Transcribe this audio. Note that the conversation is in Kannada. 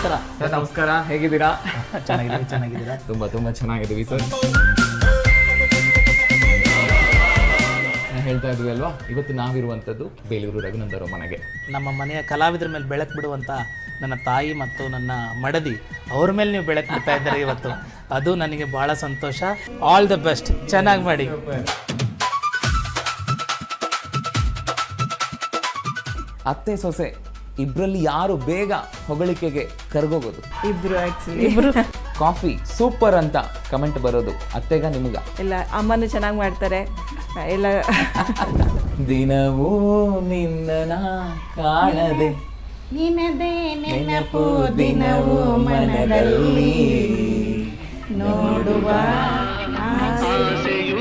ನಮಸ್ಕಾರ ಸರ್ ನಮಸ್ಕಾರ, ಹೇಗಿದ್ದೀರಾ? ಚೆನ್ನಾಗಿದ್ದೀರಾ? ತುಂಬ ಚೆನ್ನಾಗಿದ್ದೀವಿ ಸರ್. ಹೇಳ್ತಾ ಇದ್ವಿ ಅಲ್ವಾ, ಇವತ್ತು ನಾವಿರುವಂಥದ್ದು ಬೇಲೂರು ರಘುನಂದನ್ ಅವರ ಮನೆಗೆ. ನಮ್ಮ ಮನೆಯ ಕಲಾವಿದರ ಮೇಲೆ ಬೆಳಕು ಬಿಡುವಂಥ ನನ್ನ ತಾಯಿ ಮತ್ತು ನನ್ನ ಮಡದಿ ಅವ್ರ ಮೇಲೆ ನೀವು ಬೆಳಕು ಬಿಡ್ತಾ ಇದ್ದಾರೆ ಇವತ್ತು. ಅದು ನನಗೆ ಭಾಳ ಸಂತೋಷ. ಆಲ್ ದ ಬೆಸ್ಟ್, ಚೆನ್ನಾಗಿ ಮಾಡಿ. ಅತ್ತೆ ಸೊಸೆ ಇಬ್ಬರಲ್ಲಿ ಯಾರು ಬೇಗ ಹೊಗಳಿಕೆಗೆ ಕರ್ಗೋಗೋದು? ಇಬ್ರು ಕಾಫಿ ಸೂಪರ್ ಅಂತ ಕಮೆಂಟ್ ಬರೋದು ಅತ್ತೆಗ ನಿಮಗ? ಇಲ್ಲ, ಅಮ್ಮನೂ ಚೆನ್ನಾಗಿ ಮಾಡ್ತಾರೆ ಎಲ್ಲ. ದಿನವೂ ನಿನ್ನ ಕಾಣದೆ ನಿನದೇ ನೆನಪು ದಿನವೂ ಮನದಲ್ಲಿ ನೋಡುವ ಆಸೆಯು